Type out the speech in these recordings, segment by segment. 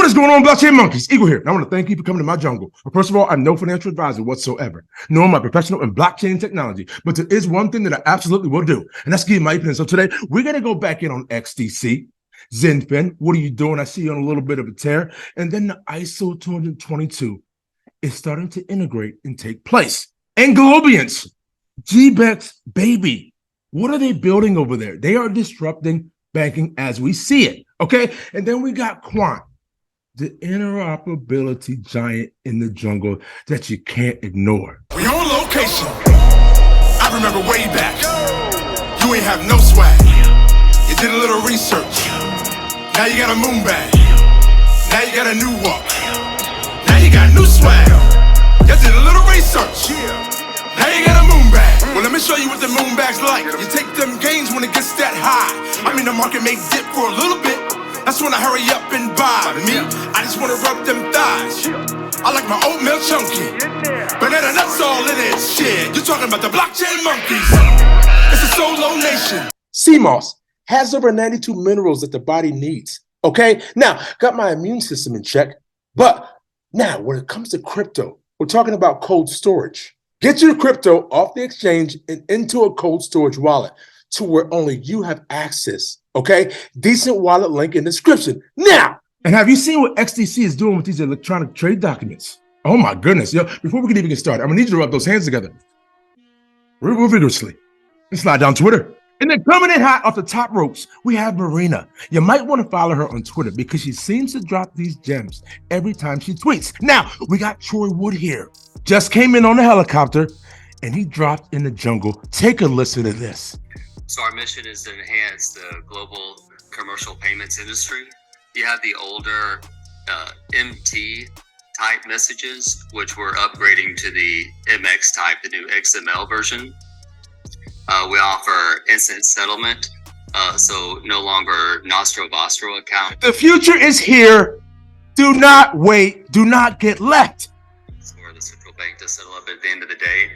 What is going on, blockchain monkeys? Eagle here. And I want to thank you for coming to my jungle. First of all, I'm no financial advisor whatsoever, nor am I professional in blockchain technology. But there is one thing that I absolutely will do, and that's give you my opinion. So today, we're going to go back in on XDC. Zenfin, what are you doing? I see you on a little bit of a tear. And then the ISO 222 is starting to integrate and take place. And Globiance, GBEX, baby. What are they building over there? They are disrupting banking as we see it, okay? And then we got Quant, the interoperability giant in the jungle that you can't ignore. We on location. I remember way back. You ain't have no swag. You did a little research. Now you got a moon bag. Now you got a new walk. Now you got new swag. You did a little research. Now you got a moon bag. Well, let me show you what the moon bag's like. You take them gains when it gets that high. I mean, the market may dip for a little bit. That's when I hurry up and buy. Me, I just wanna rub them thighs. I like my oatmeal chunky. Banana nuts all in it. Shit, you're talking about the blockchain monkeys. It's a solo nation. CMOS has over 92 minerals that the body needs. Okay, now got my immune system in check. But now, when it comes to crypto, we're talking about cold storage. Get your crypto off the exchange and into a cold storage wallet to where only you have access. Okay, DCENT wallet link in the description now. And have you seen what XDC is doing with these electronic trade documents? Oh my goodness, yo! Before we can even get started, I'm gonna need you to rub those hands together real vigorously and slide down Twitter. And then coming in hot off the top ropes, we have Marina. You might want to follow her on Twitter because she seems to drop these gems every time she tweets. Now, we got Troy Wood here. Just came in on a helicopter and he dropped in the jungle. Take a listen to this. So our mission is to enhance the global commercial payments industry. You have the older MT type messages, which we're upgrading to the MX type, the new XML version. We offer instant settlement, so no longer Nostro Vostro account. The future is here. Do not wait. Do not get left. For the central bank to settle up at the end of the day.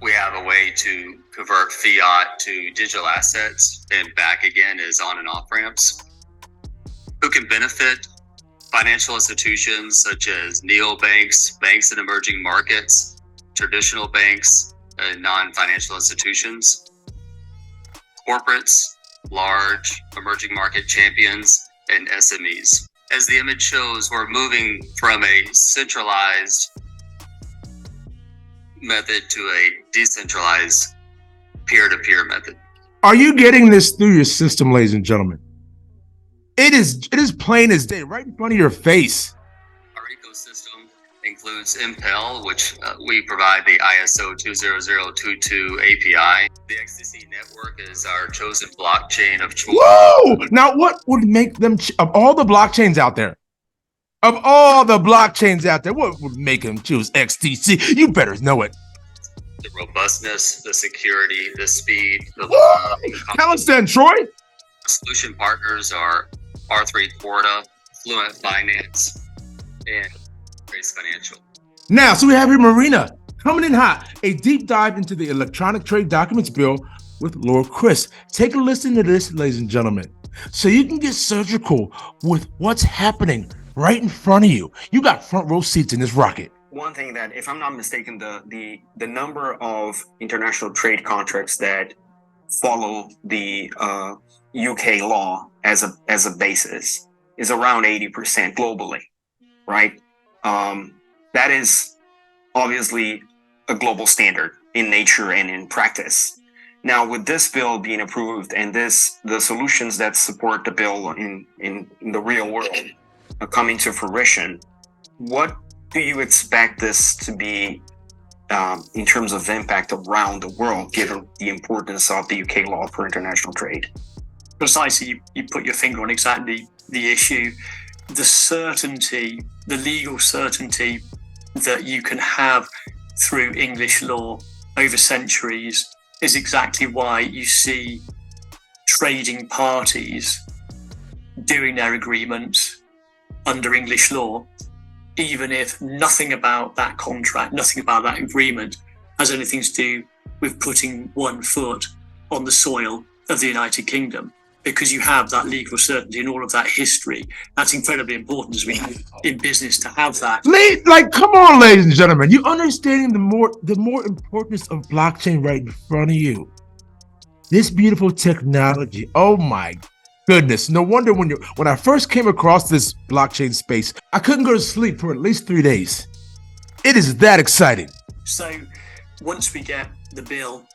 We have a way to convert fiat to digital assets and back again as on and off ramps. Who can benefit? Financial institutions such as neobanks, banks in emerging markets, traditional banks, non-financial institutions, corporates, large emerging market champions, and SMEs. As the image shows, we're moving from a centralized method to a decentralized peer-to-peer method. Are you getting this through your system, ladies and gentlemen? It is plain as day, right in front of your face. Our ecosystem includes Impel, which we provide the ISO 20022 API. The XDC network is our chosen blockchain of choice. Whoa! Now, what would make them, of all the blockchains out there, what would make them choose XDC? You better know it. The robustness, the security, the speed. Tell us then, Troy. Solution partners are R3 Porta, Fluent Finance, and Trace Financial. Now, so we have here Marina coming in hot, a deep dive into the electronic trade documents bill with Lord Chris. Take a listen to this, ladies and gentlemen, so you can get surgical with what's happening right in front of you. You got front row seats in this rocket. One thing that, if I'm not mistaken, the number of international trade contracts that follow the UK law as a basis is around 80% globally, right? That is obviously a global standard in nature and in practice. Now, with this bill being approved and the solutions that support the bill in the real world are coming to fruition, what do you expect this to be in terms of impact around the world, given the importance of the UK law for international trade? Precisely, you put your finger on exactly the issue. The certainty, the legal certainty that you can have through English law over centuries is exactly why you see trading parties doing their agreements under English law, even if nothing about that contract, nothing about that agreement has anything to do with putting one foot on the soil of the United Kingdom. because you have that legal certainty and all of that history. That's incredibly important as we have in business to have that. Like, come on, ladies and gentlemen. You understanding the more importance of blockchain right in front of you. This beautiful technology. Oh my goodness. No wonder when I first came across this blockchain space, I couldn't go to sleep for at least 3 days. It is that exciting. So once we get the bill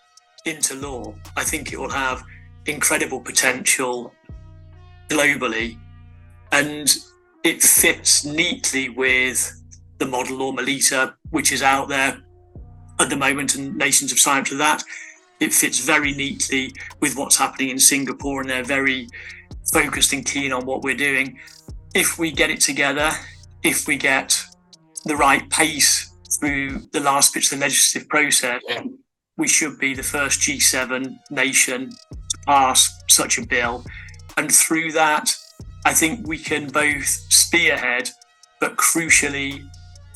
into law, I think it will have incredible potential globally, and it fits neatly with the model law Melita, which is out there at the moment, and nations have signed to that. It fits very neatly with what's happening in Singapore, and they're very focused and keen on what we're doing. If we get it together, if we get the right pace through the last bits of the legislative process, we should be the first G7 nation to pass such a bill. And through that, I think we can both spearhead, but crucially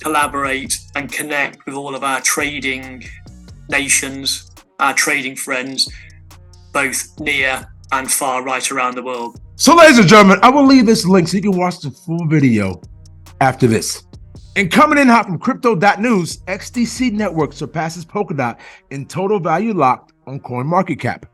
collaborate and connect with all of our trading nations, our trading friends, both near and far right around the world. So, ladies and gentlemen, I will leave this link so you can watch the full video after this. And coming in hot from crypto.news, XDC Network surpasses Polkadot in total value locked on CoinMarketCap.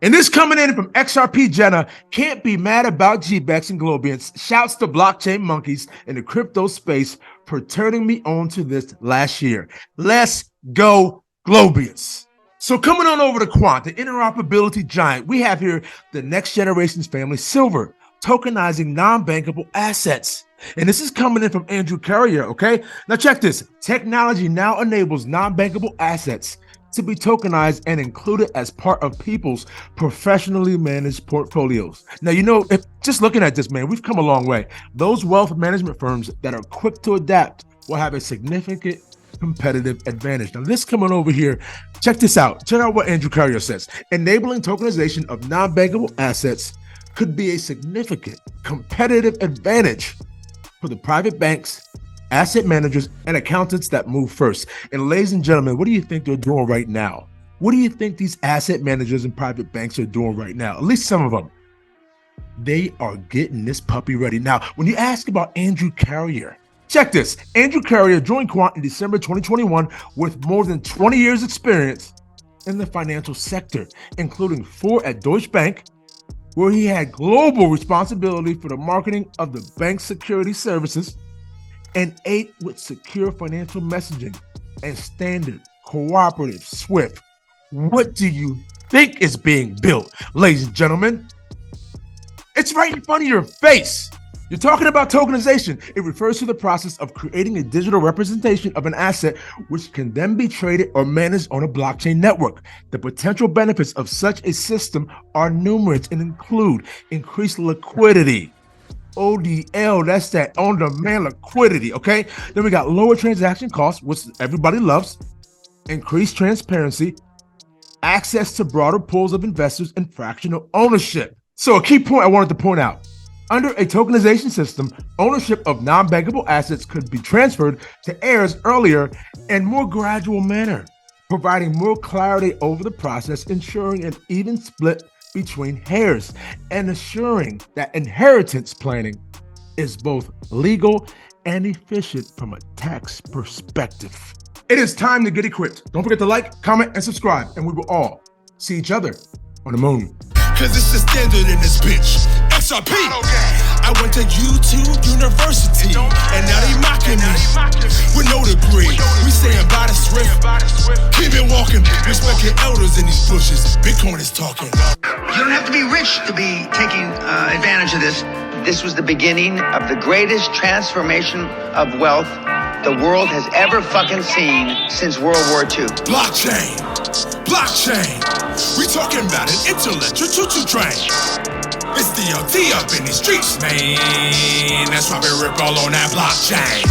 And this coming in from XRP Jenna, can't be mad about GBEX and Globiance. Shouts to blockchain monkeys in the crypto space for turning me on to this last year. Let's go Globiance. So coming on over to Quant, the interoperability giant, we have here the next generation's family silver, tokenizing non-bankable assets. And this is coming in from Andrew Carrier, okay? Now check this. Technology now enables non-bankable assets to be tokenized and included as part of people's professionally managed portfolios. Now, you know, if just looking at this, man, we've come a long way. Those wealth management firms that are quick to adapt will have a significant competitive advantage. Now, this coming over here, check this out. Check out what Andrew Carrier says. Enabling tokenization of non-bankable assets could be a significant competitive advantage for the private banks, asset managers, and accountants that move first. And ladies and gentlemen, what do you think they're doing right now? What do you think these asset managers and private banks are doing right now? At least some of them. They are getting this puppy ready. Now, when you ask about Andrew Carrier, check this. Andrew Carrier joined Quant in December 2021 with more than 20 years experience in the financial sector, including 4 at Deutsche Bank, where he had global responsibility for the marketing of the bank's security services, and 8 with secure financial messaging and standard cooperative SWIFT. What do you think is being built, ladies and gentlemen? It's right in front of your face. You're talking about tokenization. It refers to the process of creating a digital representation of an asset which can then be traded or managed on a blockchain network. The potential benefits of such a system are numerous and include increased liquidity. ODL, that's that on-demand liquidity, okay? Then we got lower transaction costs, which everybody loves, increased transparency, access to broader pools of investors, and fractional ownership. So a key point I wanted to point out. Under a tokenization system, ownership of non-bankable assets could be transferred to heirs earlier and more gradual manner, providing more clarity over the process, ensuring an even split between heirs, and assuring that inheritance planning is both legal and efficient from a tax perspective. It is time to get equipped. Don't forget to like, comment, and subscribe, and we will all see each other on the moon. Cause it's the standard in this bitch. XRP. I went to YouTube University, and now they mocking me with no degree. We saying by the Swift, keep it walking. Respect your elders in these bushes. Bitcoin is talking. You don't have to be rich to be taking advantage of this. This was the beginning of the greatest transformation of wealth the world has ever fucking seen since World War II. Blockchain. We talking about an intellectual choo-choo train. It's DLT up in these streets, man. That's why we rip all on that blockchain.